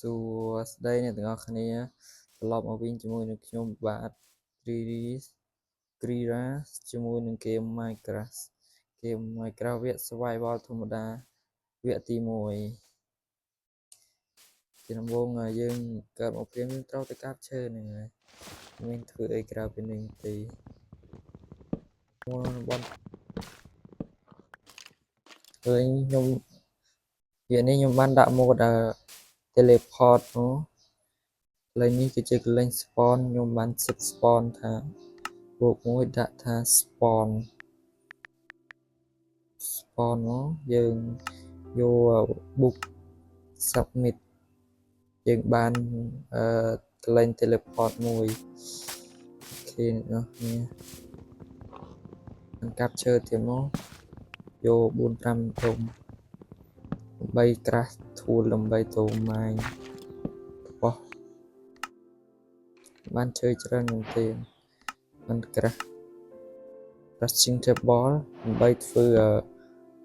សួស្តីអ្នកទាំងអស់គ្នាត្រឡប់មកវិញជាមួយនឹងខ្ញុំបាទ Krira ជាមួយនឹងเกม Minecraft វគ្គ Survival ធម្មតាវគ្គទី1ជាដំបូងយើងកើតមកព្រាមយើងត្រូវទៅកាប់ឈើហ្នឹងហើយមានធ្វើអីក្រៅពីនេះទេមកបងឃើញខ្ញុំវគ្គនេះខ្ញុំបានដាក់ម៉ូដteleport មកកន្លែងនេះគឺជាកន្លែង spawn ខ្ញុំបានសិក្សា spawn ថាបូកមួយដាក់ថា spawn មកយើងយក book submit យើងបានកន្លែង teleport មួយអូខេអ្នកនរគ្នាបានកាប់ឈើទៀតមកយក4-5ធំដើម្បីក្រាស់ tool ដើម្បីទៅម៉ាញបោះបានឈើច្រើនមែនទេបានក្រាស់ crafting table ដើម្បីធ្វើ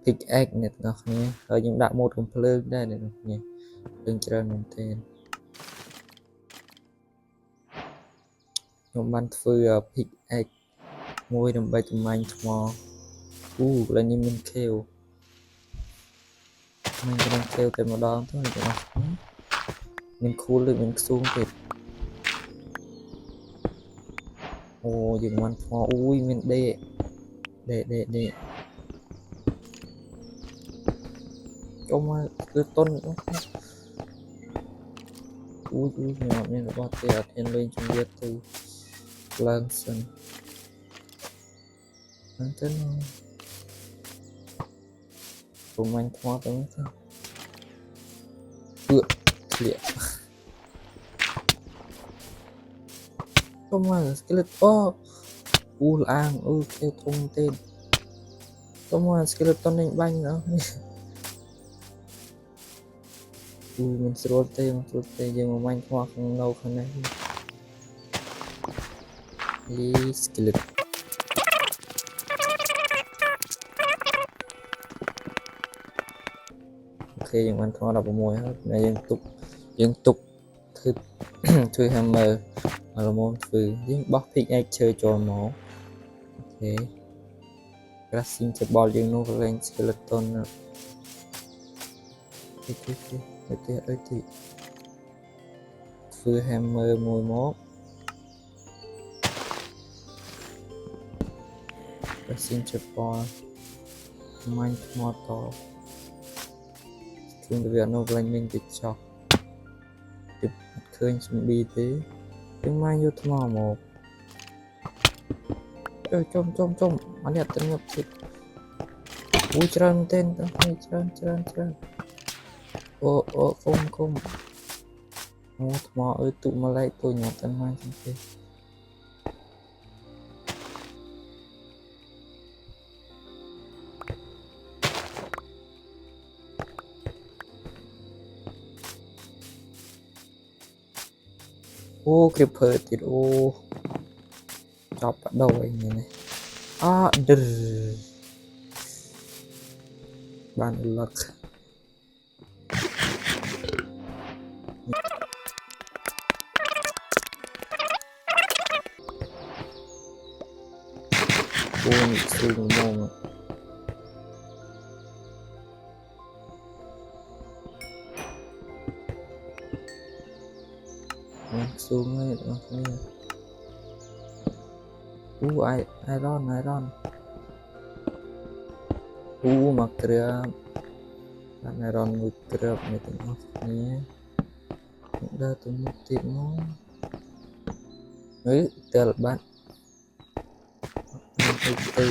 pickaxe អ្នកនរគ្នាហើយខ្ញុំដាក់ម៉ូដកំភ្លើងដែរអ្នកនរគ្នាភ្លើងច្រើនមែនទេខ្ញុំបានធ្វើ pickaxe មួយដើម្បីតម្បាញថ្មកន្លែងនេះមាន cave មានតែ cave តែម្ដងទៅអ្នកនរគ្នាមាន cool ឬមានខ្សួងទៀតអូយើងបានថ្មមានដេកចូលមកគឺតុនខ្ញុំអត់មានរបស់ទេអត់ហ៊ានលេងជំនឿទៅឡើងសិនហ្នឹងទៅប្រមាញ់ថ្មទៅទៅធ្លាក់ចូលមក skeleton ល្អាងគេធំទេចូលមក skeleton នេះបាញ់ណាមិនស្រួលទេយើងមកបាញ់ថ្មខាងនៅខាងនេះskeleton អូខេយើងបានថ្ម16ហើយយើងទុកធ្វើ hammer ល្មមធ្វើយើងបោះ pickaxe ឈើចូលមកអូខេ crafting table យើងនោះកន្លែង skeleton ធ្វើ hammer មួយមក crafting table មាញ់ថ្មតជួនវានោះកន្លែងមានកញ្ចក់អត់ឃើញ zombie ទេយើងមកយកថ្មមកចុំអានេះអត់ទៅងាប់ទៀតច្រើនមែនទែនច្រើនគុំថ្មទុកម្លែកទៅញ៉ាំតែមកចឹងទេcreeper ទៀតចប់បដោអីនេះបាន luck ស៊ូងមកស៊ូងហើយបងប្អូនiron មកក្រាបបាន iron មួយក្រាបនេះទាំងអស់គ្នាដើរទៅមុខទៀតមកតែលបាត់ទៅ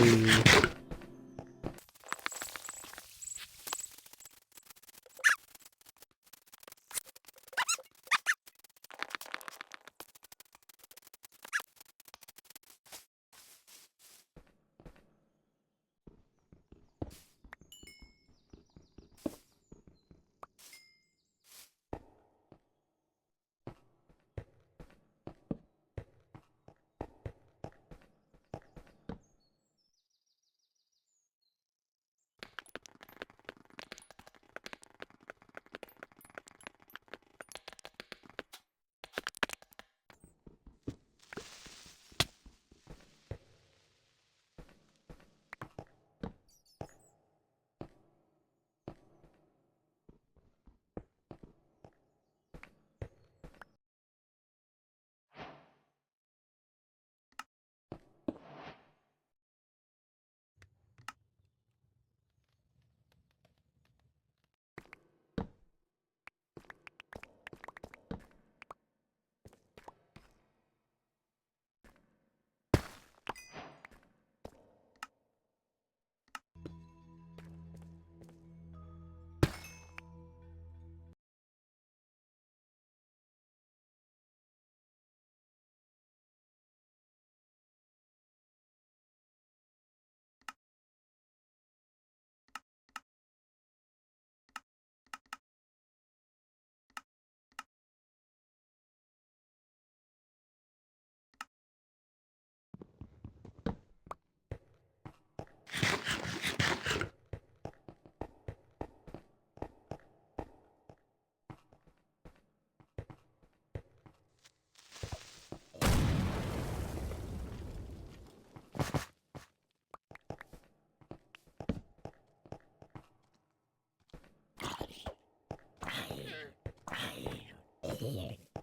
here.